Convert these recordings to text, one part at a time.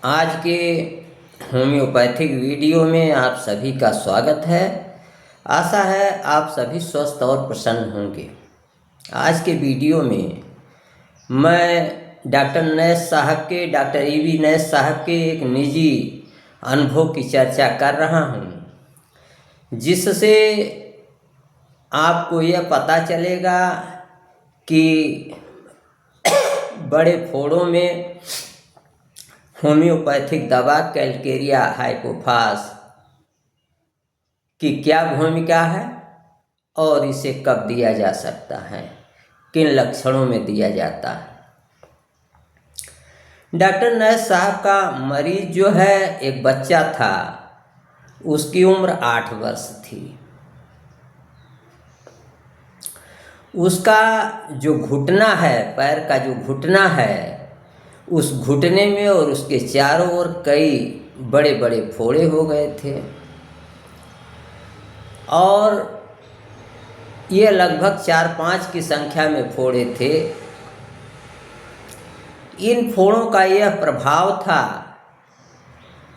आज के homeopathic video में आप सभी का स्वागत है। आशा है आप सभी स्वस्थ और प्रसन्न होंगे। आज के वीडियो में मैं डॉक्टर ईवी नैश साहब के एक निजी अनुभव की चर्चा कर रहा हूँ, जिससे आपको यह पता चलेगा कि बड़े फोड़ों में होम्योपैथिक दवा कैलकेरिया हाइपोफास की क्या भूमिका है और इसे कब दिया जा सकता है, किन लक्षणों में दिया जाता है। डॉक्टर नैश साहब का मरीज जो है एक बच्चा था, उसकी उम्र 8 वर्ष थी। उसका जो घुटना है, पैर का जो घुटना है, उस घुटने में और उसके चारों ओर कई बड़े बड़े फोड़े हो गए थे और ये लगभग 4-5 की संख्या में फोड़े थे। इन फोड़ों का यह प्रभाव था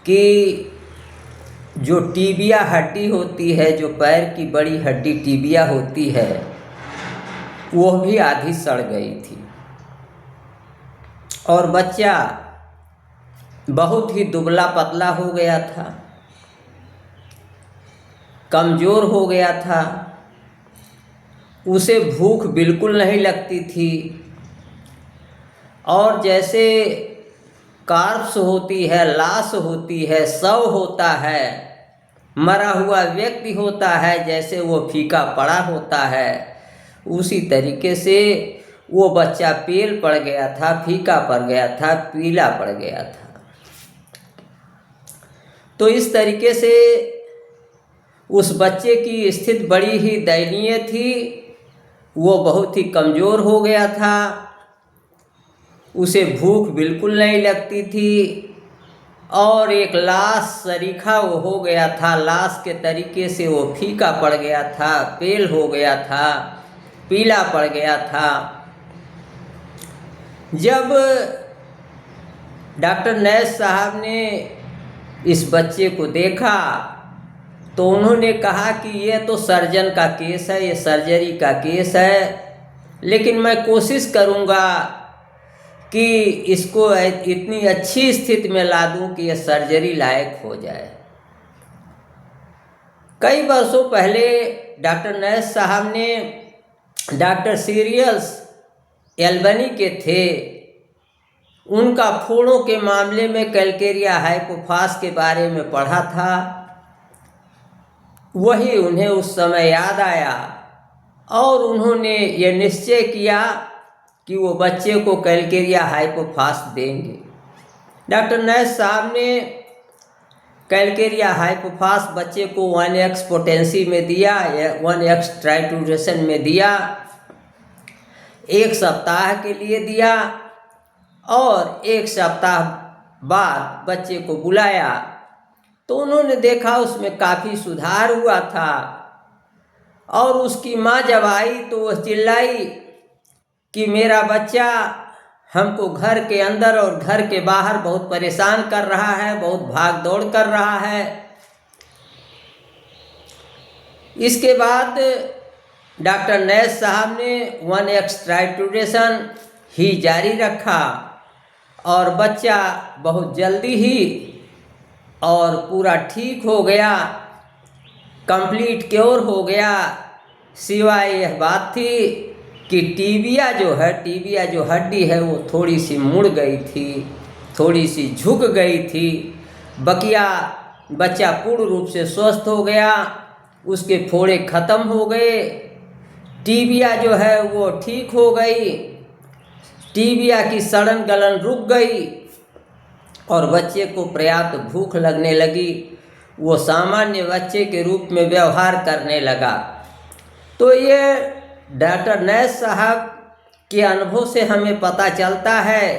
कि जो टीबिया हड्डी होती है, जो पैर की बड़ी हड्डी टीबिया होती है, वह भी आधी सड़ गई थी और बच्चा बहुत ही दुबला पतला हो गया था, कमज़ोर हो गया था। उसे भूख बिल्कुल नहीं लगती थी और जैसे कार्ब्स होती है, लाश होती है, शव होता है, मरा हुआ व्यक्ति होता है, जैसे वो फीका पड़ा होता है, उसी तरीके से वो बच्चा पेल पड़ गया था, फीका पड़ गया था, पीला पड़ गया था। तो इस तरीके से उस बच्चे की स्थिति बड़ी ही दयनीय थी। वो बहुत ही कमज़ोर हो गया था, उसे भूख बिल्कुल नहीं लगती थी और एक लाश सरीखा वो हो गया था। लाश के तरीके से वो फीका पड़ गया था, पेल हो गया था, पीला पड़ गया था। जब डॉक्टर नैश साहब ने इस बच्चे को देखा तो उन्होंने कहा कि यह तो सर्जन का केस है, ये सर्जरी का केस है, लेकिन मैं कोशिश करूँगा कि इसको इतनी अच्छी स्थिति में ला दूँ कि यह सर्जरी लायक हो जाए। कई वर्षों पहले डॉक्टर नैश साहब ने डॉक्टर सीरियस एल्बनी के थे, उनका फोड़ों के मामले में कैलकेरिया हाइपोफास के बारे में पढ़ा था। वही उन्हें उस समय याद आया और उन्होंने ये निश्चय किया कि वो बच्चे को कैलकेरिया हाइपोफास देंगे। डॉक्टर नैश साहब ने कैलकेरिया हाइपोफास बच्चे को 1x पोटेंसी में दिया या 1x ट्राइट्यूरेशन में दिया, 1 सप्ताह के लिए दिया और 1 सप्ताह बाद बच्चे को बुलाया तो उन्होंने देखा उसमें काफ़ी सुधार हुआ था और उसकी माँ जब आई तो वह चिल्लाई कि मेरा बच्चा हमको घर के अंदर और घर के बाहर बहुत परेशान कर रहा है, बहुत भाग दौड़ कर रहा है। इसके बाद डॉक्टर नैश साहब ने 1x ट्राइट्यूरेशन ही जारी रखा और बच्चा बहुत जल्दी ही और पूरा ठीक हो गया, कंप्लीट क्योर हो गया। सिवाय यह बात थी कि टीबिया जो हड्डी है वो थोड़ी सी मुड़ गई थी, थोड़ी सी झुक गई थी। बच्चा पूर्ण रूप से स्वस्थ हो गया, उसके फोड़े ख़त्म हो गए, टीबिया जो है वो ठीक हो गई, टीबिया की सड़न गलन रुक गई और बच्चे को पर्याप्त भूख लगने लगी। वो सामान्य बच्चे के रूप में व्यवहार करने लगा। तो ये डॉक्टर नैश साहब के अनुभव से हमें पता चलता है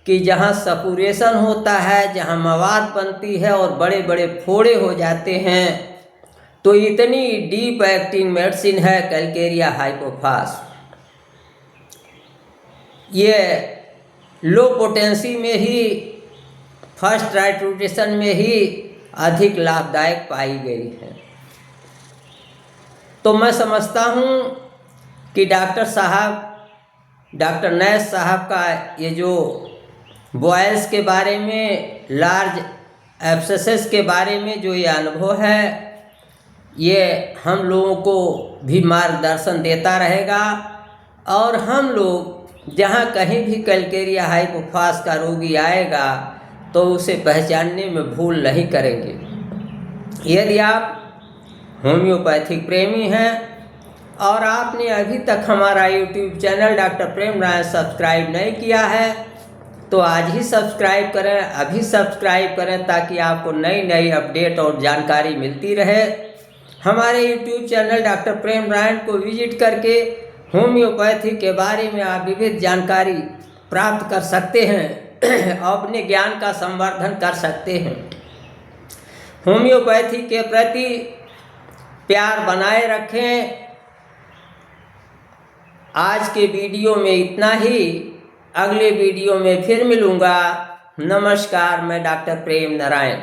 कि जहाँ सपुरेशन होता है, जहाँ मवाद बनती है और बड़े बड़े फोड़े हो जाते हैं, तो इतनी डीप एक्टिंग मेडिसिन है कैलकेरिया हाइपोफास। ये लो पोटेंसी में ही फर्स्ट राइट रोटेशन में ही अधिक लाभदायक पाई गई है। तो मैं समझता हूँ कि डॉक्टर नैस साहब का ये जो बॉयल्स के बारे में, लार्ज एब्सेसेस के बारे में जो ये अनुभव है, ये हम लोगों को भी मार्गदर्शन देता रहेगा और हम लोग जहाँ कहीं भी कैलकेरिया हाइपोफास का रोगी आएगा तो उसे पहचानने में भूल नहीं करेंगे। यदि आप होम्योपैथिक प्रेमी हैं और आपने अभी तक हमारा यूट्यूब चैनल डॉक्टर प्रेम नारायण सब्सक्राइब नहीं किया है तो आज ही सब्सक्राइब करें, अभी सब्सक्राइब करें ताकि आपको नई नई अपडेट और जानकारी मिलती रहे। हमारे यूट्यूब चैनल डॉक्टर प्रेम नारायण को विजिट करके होम्योपैथी के बारे में आप विविध जानकारी प्राप्त कर सकते हैं और अपने ज्ञान का संवर्धन कर सकते हैं। होम्योपैथी के प्रति प्यार बनाए रखें। आज के वीडियो में इतना ही, अगले वीडियो में फिर मिलूँगा। नमस्कार, मैं डॉक्टर प्रेम नारायण।